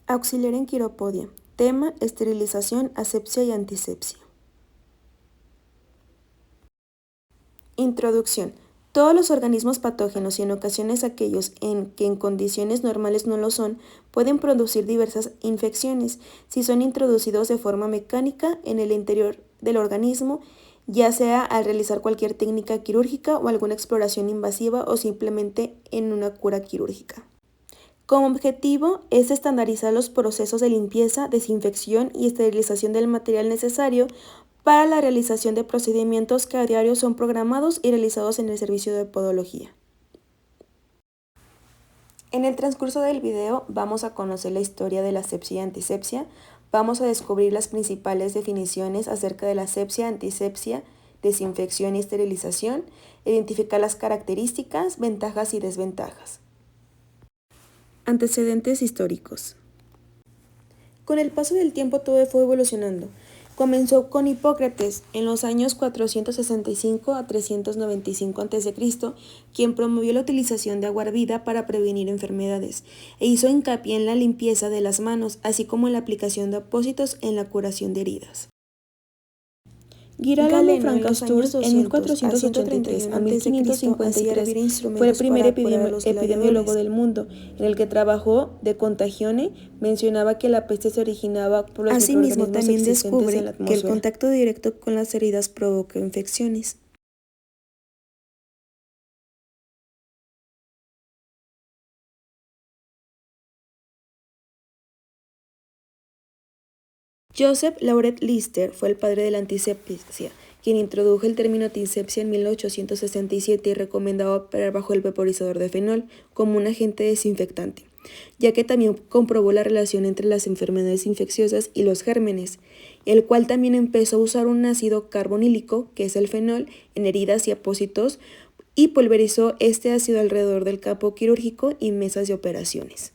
Auxiliar en quiropodia. Tema: esterilización, asepsia y antisepsia. Introducción. Todos los organismos patógenos y en ocasiones aquellos que en condiciones normales no lo son, pueden producir diversas infecciones si son introducidos de forma mecánica en el interior del organismo, ya sea al realizar cualquier técnica quirúrgica o alguna exploración invasiva o simplemente en una cura quirúrgica. Como objetivo es estandarizar los procesos de limpieza, desinfección y esterilización del material necesario para la realización de procedimientos que a diario son programados y realizados en el servicio de podología. En el transcurso del video vamos a conocer la historia de la asepsia y antisepsia, vamos a descubrir las principales definiciones acerca de la asepsia, antisepsia, desinfección y esterilización, identificar las características, ventajas y desventajas. Antecedentes históricos. Con el paso del tiempo todo fue evolucionando. Comenzó con Hipócrates en los años 465 a 395 a.C., quien promovió la utilización de agua hervida para prevenir enfermedades e hizo hincapié en la limpieza de las manos, así como en la aplicación de apósitos en la curación de heridas. Girolamo de Francastorz en 1483 a 1553 fue el primer epidemiólogo del mundo, en el que trabajó de Contagione. Mencionaba que la peste se originaba por los microorganismos también descubre en la atmósfera, que el contacto directo con las heridas provoca infecciones. Joseph Lauret Lister fue el padre de la antisepsia, quien introdujo el término antisepsia en 1867 y recomendaba operar bajo el vaporizador de fenol como un agente desinfectante, ya que también comprobó la relación entre las enfermedades infecciosas y los gérmenes, el cual también empezó a usar un ácido carbonílico, que es el fenol, en heridas y apósitos, y pulverizó este ácido alrededor del campo quirúrgico y mesas de operaciones.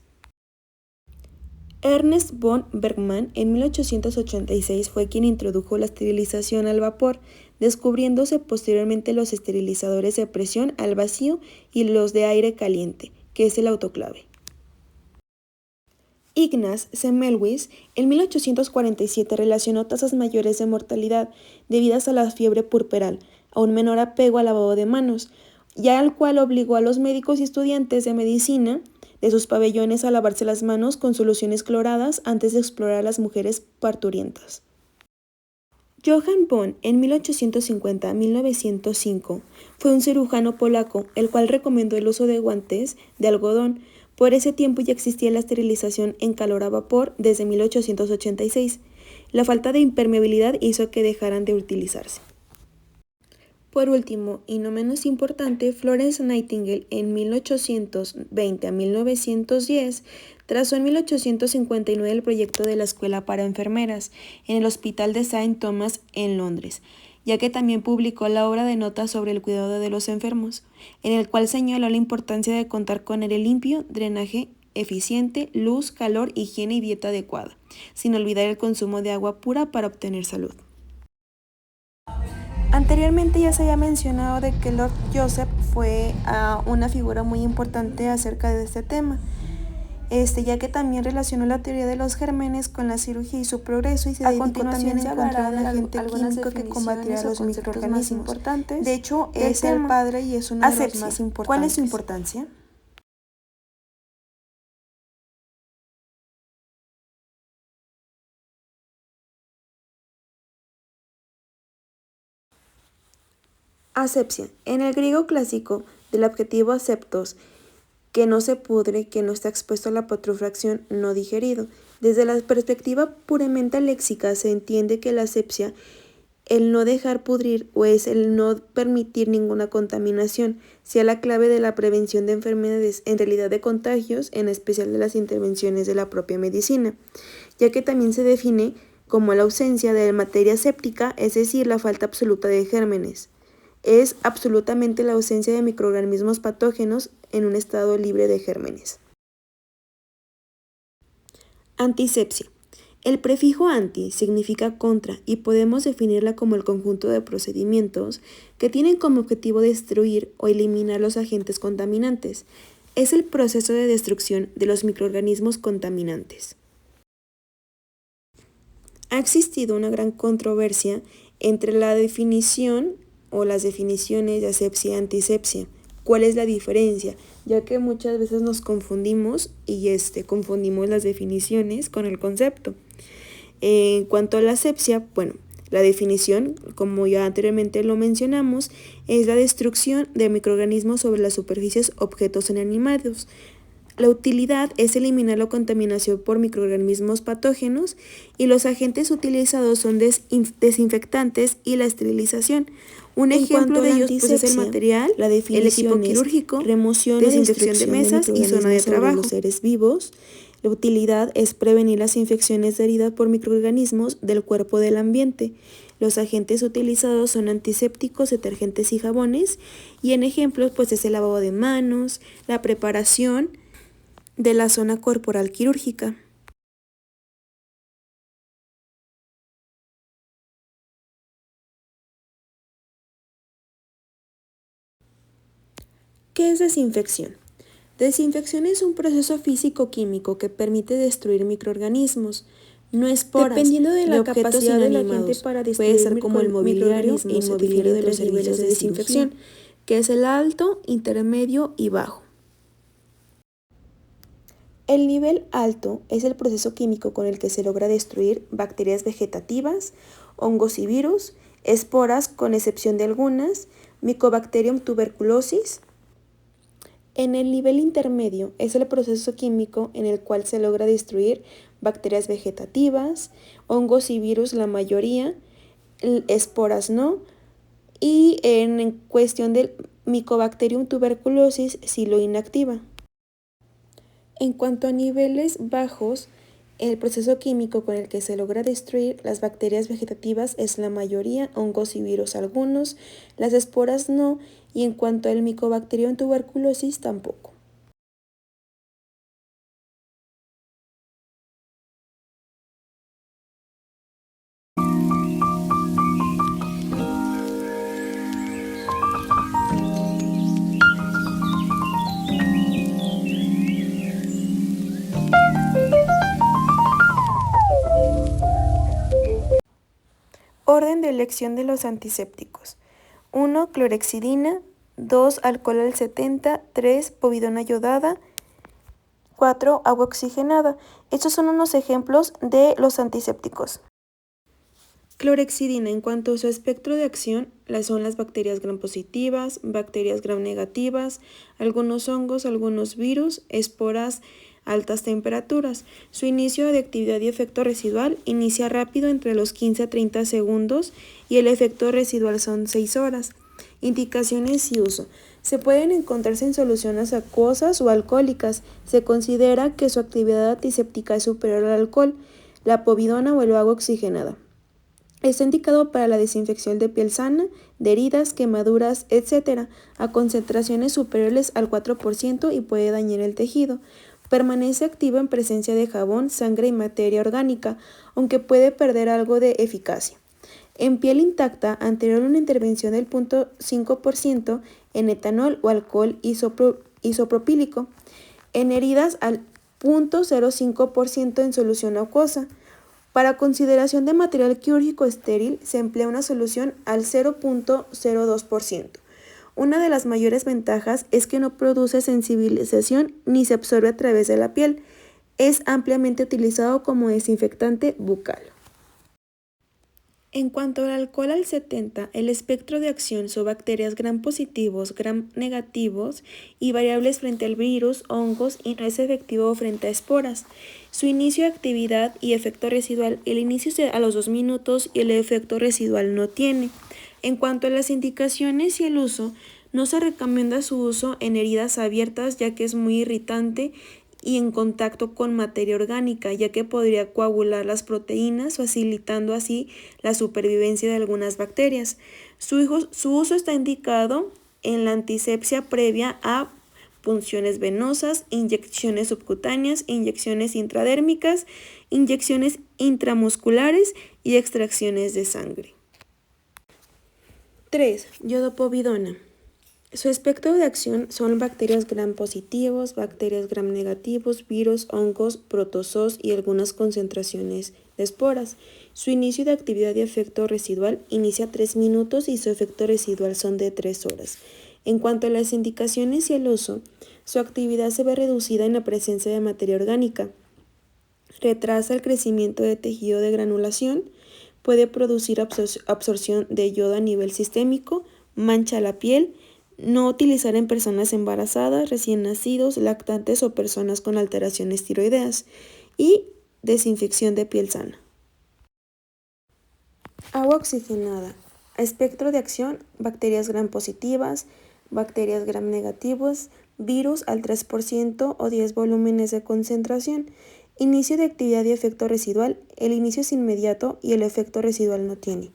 Ernest von Bergmann en 1886 fue quien introdujo la esterilización al vapor, descubriéndose posteriormente los esterilizadores de presión al vacío y los de aire caliente, que es el autoclave. Ignaz Semmelweis en 1847 relacionó tasas mayores de mortalidad debidas a la fiebre puerperal, a un menor apego al lavado de manos, ya al cual obligó a los médicos y estudiantes de medicina de sus pabellones a lavarse las manos con soluciones cloradas antes de explorar a las mujeres parturientas. Johann Bonn, en 1850 a 1905, fue un cirujano polaco, el cual recomendó el uso de guantes de algodón. Por ese tiempo ya existía la esterilización en calor a vapor desde 1886. La falta de impermeabilidad hizo que dejaran de utilizarse. Por último, y no menos importante, Florence Nightingale en 1820 a 1910 trazó en 1859 el proyecto de la Escuela para Enfermeras en el Hospital de St. Thomas en Londres, ya que también publicó la obra de notas sobre el cuidado de los enfermos, en el cual señaló la importancia de contar con aire limpio, drenaje eficiente, luz, calor, higiene y dieta adecuada, sin olvidar el consumo de agua pura para obtener salud. Anteriormente ya se había mencionado de que Lord Joseph fue una figura muy importante acerca de este tema, ya que también relacionó la teoría de los gérmenes con la cirugía y su progreso, y se dedicó también a encontrar un agente químico que combatirá los microorganismos importantes. De hecho, es el padre y es uno de los más importantes. ¿Cuál es su importancia? Asepsia. En el griego clásico, del adjetivo aseptos, que no se pudre, que no está expuesto a la putrefacción, no digerido. Desde la perspectiva puramente léxica se entiende que la asepsia, el no dejar pudrir o es el no permitir ninguna contaminación, sea la clave de la prevención de enfermedades, en realidad de contagios, en especial de las intervenciones de la propia medicina, ya que también se define como la ausencia de materia séptica, es decir, la falta absoluta de gérmenes. Es absolutamente la ausencia de microorganismos patógenos en un estado libre de gérmenes. Antisepsia. El prefijo anti significa contra y podemos definirla como el conjunto de procedimientos que tienen como objetivo destruir o eliminar los agentes contaminantes. Es el proceso de destrucción de los microorganismos contaminantes. Ha existido una gran controversia entre la definición o las definiciones de asepsia y antisepsia. ¿Cuál es la diferencia? Ya que muchas veces nos confundimos y confundimos las definiciones con el concepto. En cuanto a la asepsia, bueno, la definición, como ya anteriormente lo mencionamos, es la destrucción de microorganismos sobre las superficies objetos inanimados. La utilidad es eliminar la contaminación por microorganismos patógenos y los agentes utilizados son desinfectantes y la esterilización. Un ejemplo de ellos pues, es el material, el equipo quirúrgico, remoción, desinfección de mesas y zona de trabajo. Los seres vivos. La utilidad es prevenir las infecciones de herida por microorganismos del cuerpo del ambiente. Los agentes utilizados son antisépticos, detergentes y jabones. Y en ejemplos pues es el lavado de manos, la preparación de la zona corporal quirúrgica. ¿Qué es desinfección? Desinfección es un proceso físico-químico que permite destruir microorganismos, no esporas, dependiendo de la capacidad de la gente para destruir. Puede ser como el mobiliario e inmobiliario de los servicios de desinfección, que es el alto, intermedio y bajo. El nivel alto es el proceso químico con el que se logra destruir bacterias vegetativas, hongos y virus, esporas con excepción de algunas, Mycobacterium tuberculosis. En el nivel intermedio es el proceso químico en el cual se logra destruir bacterias vegetativas, hongos y virus la mayoría, esporas no, y en cuestión del Mycobacterium tuberculosis sí lo inactiva. En cuanto a niveles bajos, el proceso químico con el que se logra destruir las bacterias vegetativas es la mayoría, hongos y virus algunos, las esporas no, y en cuanto al Mycobacterium tuberculosis tampoco. Orden de elección de los antisépticos. 1. Clorexidina. 2. Alcohol al 70. 3. Povidona yodada. 4. Agua oxigenada. Estos son unos ejemplos de los antisépticos. Clorexidina, en cuanto a su espectro de acción, son las bacterias gram positivas, bacterias gram negativas, algunos hongos, algunos virus, esporas, altas temperaturas. Su inicio de actividad y efecto residual inicia rápido entre los 15 a 30 segundos y el efecto residual son 6 horas. Indicaciones y uso. Se pueden encontrarse en soluciones acuosas o alcohólicas. Se considera que su actividad antiséptica es superior al alcohol, la povidona o el agua oxigenada. Está indicado para la desinfección de piel sana, de heridas, quemaduras, etc., a concentraciones superiores al 4% y puede dañar el tejido. Permanece activo en presencia de jabón, sangre y materia orgánica, aunque puede perder algo de eficacia. En piel intacta, anterior a una intervención del 0.5% en etanol o alcohol isopropílico. En heridas, al 0.05% en solución acuosa. Para consideración de material quirúrgico estéril, se emplea una solución al 0.02%. Una de las mayores ventajas es que no produce sensibilización ni se absorbe a través de la piel. Es ampliamente utilizado como desinfectante bucal. En cuanto al alcohol al 70, el espectro de acción son bacterias gram positivos, gram negativos y variables frente al virus, hongos y no es efectivo frente a esporas. Su inicio de actividad y efecto residual, el inicio es a los 2 minutos y el efecto residual no tiene. En cuanto a las indicaciones y el uso, no se recomienda su uso en heridas abiertas ya que es muy irritante y en contacto con materia orgánica, ya que podría coagular las proteínas, facilitando así la supervivencia de algunas bacterias. Su uso está indicado en la antisepsia previa a punciones venosas, inyecciones subcutáneas, inyecciones intradérmicas, inyecciones intramusculares y extracciones de sangre. 3. Yodopovidona. Su espectro de acción son bacterias gram positivos, bacterias gram negativos, virus, hongos, protozoos y algunas concentraciones de esporas. Su inicio de actividad y efecto residual inicia 3 minutos y su efecto residual son de 3 horas. En cuanto a las indicaciones y el uso, su actividad se ve reducida en la presencia de materia orgánica. Retrasa el crecimiento de tejido de granulación, puede producir absorción de yodo a nivel sistémico, mancha la piel, no utilizar en personas embarazadas, recién nacidos, lactantes o personas con alteraciones tiroideas y desinfección de piel sana. Agua oxigenada. Espectro de acción, bacterias gram positivas, bacterias gram negativas, virus al 3% o 10 volúmenes de concentración. Inicio de actividad y efecto residual. El inicio es inmediato y el efecto residual no tiene.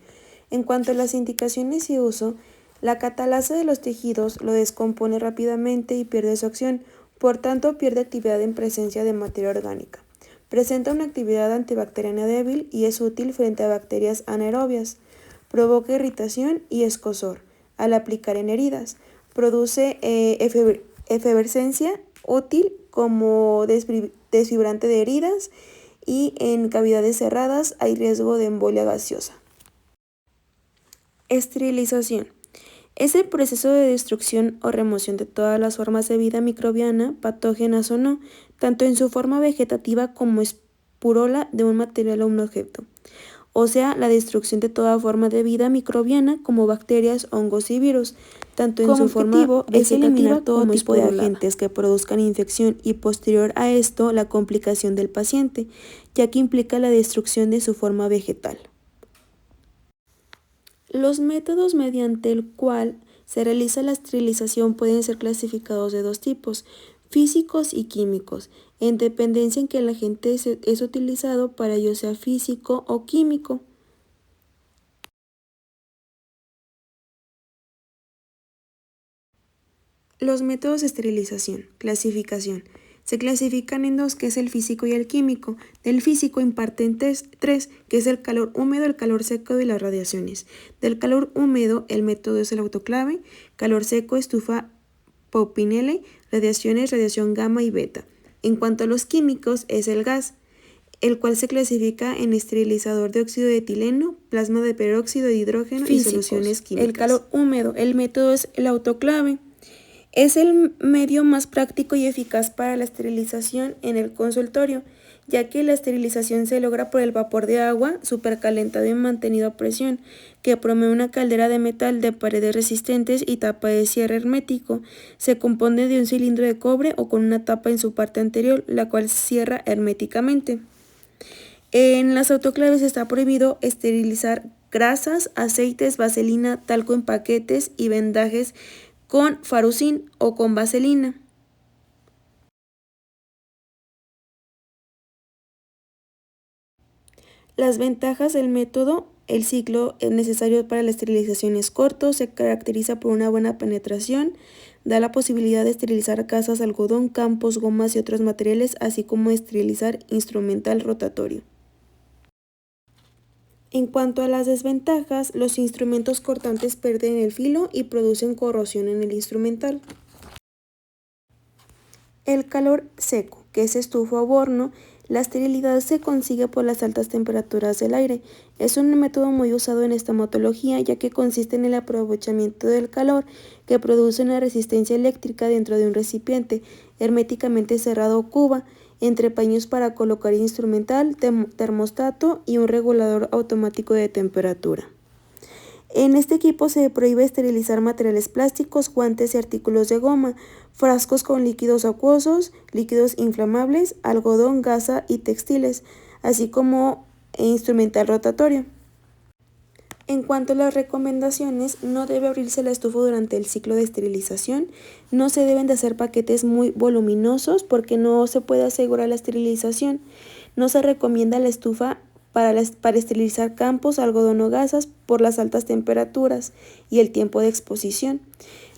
En cuanto a las indicaciones y uso, la catalasa de los tejidos lo descompone rápidamente y pierde su acción, por tanto pierde actividad en presencia de materia orgánica. Presenta una actividad antibacteriana débil y es útil frente a bacterias anaerobias. Provoca irritación y escozor al aplicar en heridas. Produce efervescencia útil como desfibrante de heridas y en cavidades cerradas hay riesgo de embolia gaseosa. Esterilización. Es el proceso de destrucción o remoción de todas las formas de vida microbiana, patógenas o no, tanto en su forma vegetativa como esporula de un material o un objeto. O sea, la destrucción de toda forma de vida microbiana como bacterias, hongos y virus, tanto en su forma vegetativa es eliminar todo tipo de agentes que produzcan infección y posterior a esto la complicación del paciente, ya que implica la destrucción de su forma vegetal. Los métodos mediante el cual se realiza la esterilización pueden ser clasificados de dos tipos, físicos y químicos, en dependencia en que el agente es utilizado para ello sea físico o químico. Los métodos de esterilización. Clasificación. Se clasifican en dos, que es el físico y el químico. Del físico imparten tres, que es el calor húmedo, el calor seco y las radiaciones. Del calor húmedo, el método es el autoclave, calor seco, estufa Paupinelli, radiaciones, radiación gamma y beta. En cuanto a los químicos, es el gas, el cual se clasifica en esterilizador de óxido de etileno, plasma de peróxido de hidrógeno y soluciones químicas. El calor húmedo, el método es el autoclave. Es el medio más práctico y eficaz para la esterilización en el consultorio, ya que la esterilización se logra por el vapor de agua supercalentado y mantenido a presión, que promueve una caldera de metal de paredes resistentes y tapa de cierre hermético. Se compone de un cilindro de cobre o con una tapa en su parte anterior, la cual cierra herméticamente. En las autoclaves está prohibido esterilizar grasas, aceites, vaselina, talco en paquetes y vendajes con Farucin o con vaselina. Las ventajas del método: el ciclo necesario para la esterilización es corto, se caracteriza por una buena penetración, da la posibilidad de esterilizar casas, algodón, campos, gomas y otros materiales, así como esterilizar instrumental rotatorio. En cuanto a las desventajas, los instrumentos cortantes pierden el filo y producen corrosión en el instrumental. El calor seco, que es estufa o horno, la esterilidad se consigue por las altas temperaturas del aire. Es un método muy usado en estomatología, ya que consiste en el aprovechamiento del calor que produce una resistencia eléctrica dentro de un recipiente herméticamente cerrado o cuba, entre paños para colocar instrumental, termostato y un regulador automático de temperatura. En este equipo se prohíbe esterilizar materiales plásticos, guantes y artículos de goma, frascos con líquidos acuosos, líquidos inflamables, algodón, gasa y textiles, así como instrumental rotatorio. En cuanto a las recomendaciones, no debe abrirse la estufa durante el ciclo de esterilización, no se deben de hacer paquetes muy voluminosos porque no se puede asegurar la esterilización, no se recomienda la estufa para esterilizar campos, algodón o gasas por las altas temperaturas y el tiempo de exposición.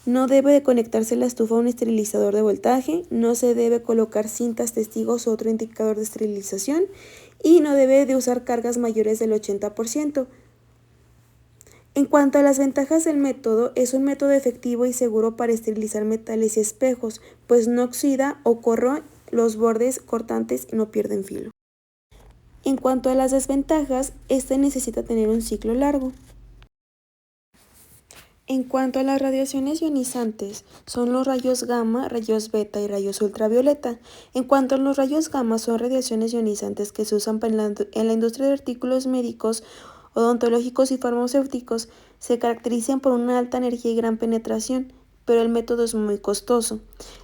No debe de conectarse la estufa a un esterilizador de voltaje, no se debe colocar cintas, testigos o otro indicador de esterilización y no debe de usar cargas mayores del 80%. En cuanto a las ventajas del método, es un método efectivo y seguro para esterilizar metales y espejos, pues no oxida o corroe los bordes cortantes y no pierden filo. En cuanto a las desventajas, este necesita tener un ciclo largo. En cuanto a las radiaciones ionizantes, son los rayos gamma, rayos beta y rayos ultravioleta. En cuanto a los rayos gamma, son radiaciones ionizantes que se usan en la industria de artículos médicos, odontológicos y farmacéuticos. Se caracterizan por una alta energía y gran penetración, pero el método es muy costoso.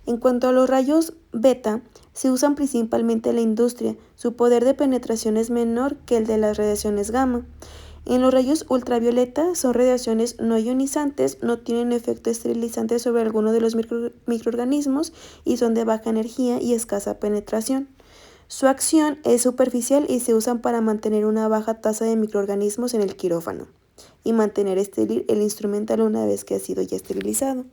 En cuanto a los rayos beta, se usan principalmente en la industria. Su poder de penetración es menor que el de las radiaciones gamma. En los rayos ultravioleta son radiaciones no ionizantes, no tienen efecto esterilizante sobre alguno de los microorganismos y son de baja energía y escasa penetración. Su acción es superficial y se usan para mantener una baja tasa de microorganismos en el quirófano y mantener estéril el instrumental una vez que ha sido ya esterilizado.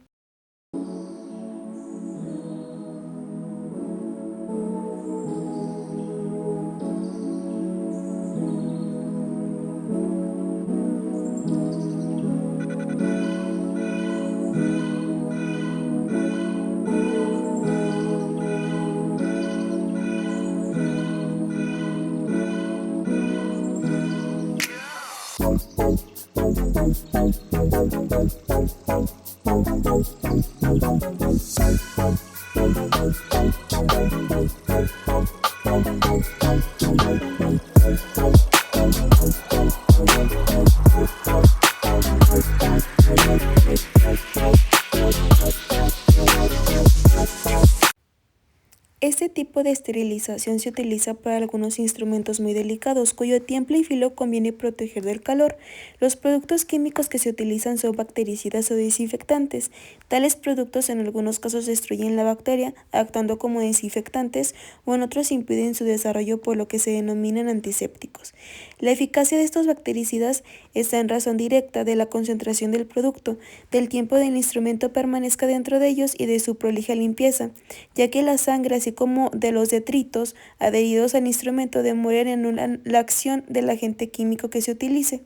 Este tipo de esterilización se utiliza para algunos instrumentos muy delicados, cuyo temple y filo conviene proteger del calor. Los productos químicos que se utilizan son bactericidas o desinfectantes. Tales productos en algunos casos destruyen la bacteria, actuando como desinfectantes, o en otros impiden su desarrollo, por lo que se denominan antisépticos. La eficacia de estos bactericidas está en razón directa de la concentración del producto, del tiempo del instrumento permanezca dentro de ellos y de su prolija limpieza, ya que la sangre, así como de los detritos adheridos al instrumento, demoran y anulan la acción del agente químico que se utilice.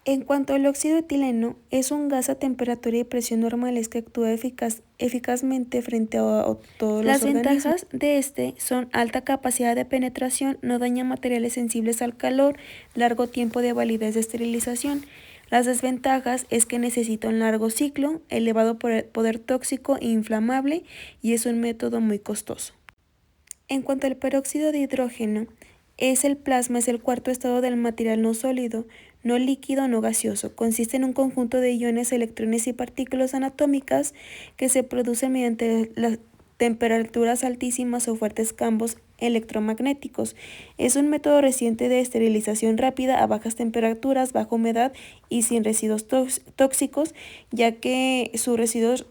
En cuanto al óxido de etileno, es un gas a temperatura y presión normales que actúa eficazmente frente a todos los organismos. Las ventajas de este son alta capacidad de penetración, no daña materiales sensibles al calor, largo tiempo de validez de esterilización. Las desventajas es que necesita un largo ciclo, elevado poder tóxico e inflamable, y es un método muy costoso. En cuanto al peróxido de hidrógeno, el plasma es el cuarto estado del material no sólido, no líquido, no gaseoso. Consiste en un conjunto de iones, electrones y partículas anatómicas que se producen mediante las temperaturas altísimas o fuertes campos electromagnéticos. Es un método reciente de esterilización rápida a bajas temperaturas, baja humedad y sin residuos tóxicos, ya que sus residuos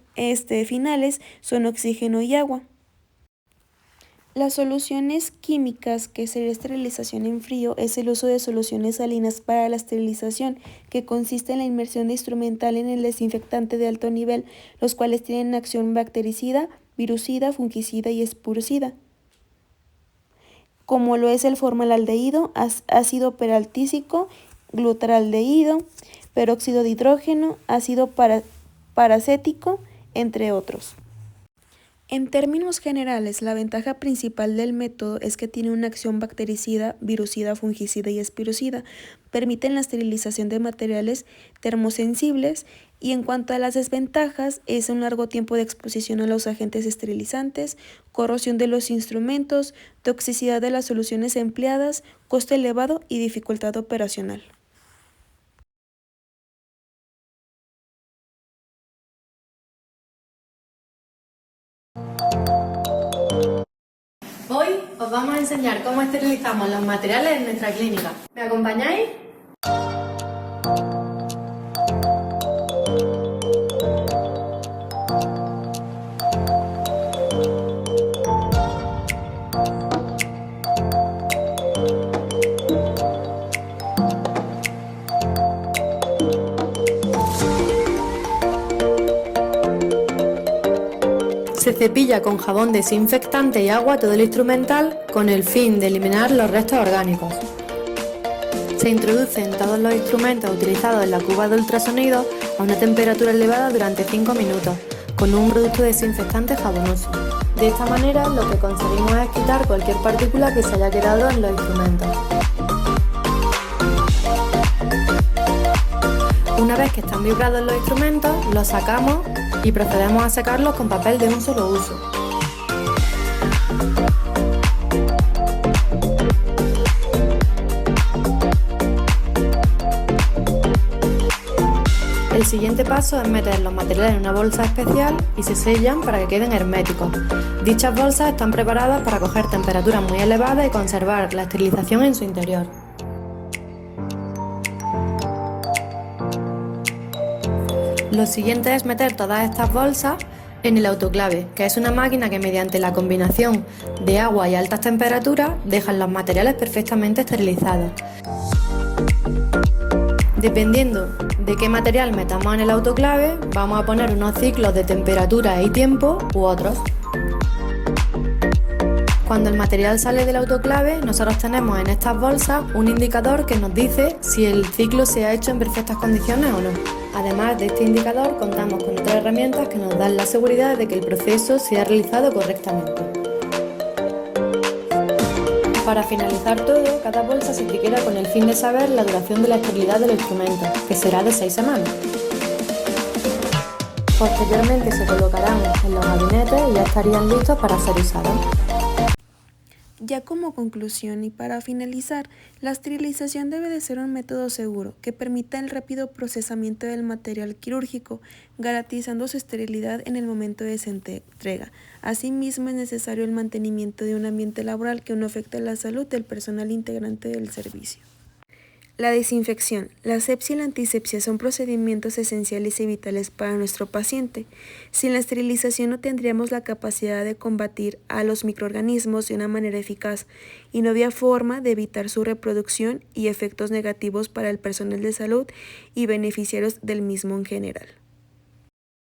finales son oxígeno y agua. Las soluciones químicas que es la esterilización en frío es el uso de soluciones salinas para la esterilización, que consiste en la inmersión de instrumental en el desinfectante de alto nivel, los cuales tienen acción bactericida, virucida, fungicida y espuricida, como lo es el formaldehído, ácido peraltícico, glutaraldehído, peróxido de hidrógeno, ácido paracético, entre otros. En términos generales, la ventaja principal del método es que tiene una acción bactericida, virucida, fungicida y espiricida, permiten la esterilización de materiales termosensibles, y en cuanto a las desventajas, es un largo tiempo de exposición a los agentes esterilizantes, corrosión de los instrumentos, toxicidad de las soluciones empleadas, costo elevado y dificultad operacional. Hoy os vamos a enseñar cómo esterilizamos los materiales en nuestra clínica. ¿Me acompañáis? Se cepilla con jabón desinfectante y agua todo el instrumental con el fin de eliminar los restos orgánicos. Se introducen todos los instrumentos utilizados en la cuba de ultrasonido a una temperatura elevada durante 5 minutos, con un producto desinfectante jabonoso. De esta manera, lo que conseguimos es quitar cualquier partícula que se haya quedado en los instrumentos. Una vez que están vibrados los instrumentos, los sacamos y procedemos a secarlos con papel de un solo uso. El siguiente paso es meter los materiales en una bolsa especial y se sellan para que queden herméticos. Dichas bolsas están preparadas para coger temperaturas muy elevadas y conservar la esterilización en su interior. Lo siguiente es meter todas estas bolsas en el autoclave, que es una máquina que mediante la combinación de agua y altas temperaturas dejan los materiales perfectamente esterilizados. Dependiendo de qué material metamos en el autoclave, vamos a poner unos ciclos de temperatura y tiempo u otros. Cuando el material sale del autoclave, nosotros tenemos en estas bolsas un indicador que nos dice si el ciclo se ha hecho en perfectas condiciones o no. Además de este indicador, contamos con otras herramientas que nos dan la seguridad de que el proceso se ha realizado correctamente. Para finalizar todo, cada bolsa se etiqueta con el fin de saber la duración de la esterilidad del instrumento, que será de 6 semanas. Posteriormente se colocarán en los gabinetes y ya estarían listos para ser usados. Ya como conclusión y para finalizar, la esterilización debe de ser un método seguro que permita el rápido procesamiento del material quirúrgico, garantizando su esterilidad en el momento de su entrega. Asimismo, es necesario el mantenimiento de un ambiente laboral que no afecte la salud del personal integrante del servicio. La desinfección, la asepsia y la antisepsia son procedimientos esenciales y vitales para nuestro paciente. Sin la esterilización no tendríamos la capacidad de combatir a los microorganismos de una manera eficaz y no había forma de evitar su reproducción y efectos negativos para el personal de salud y beneficiarios del mismo en general.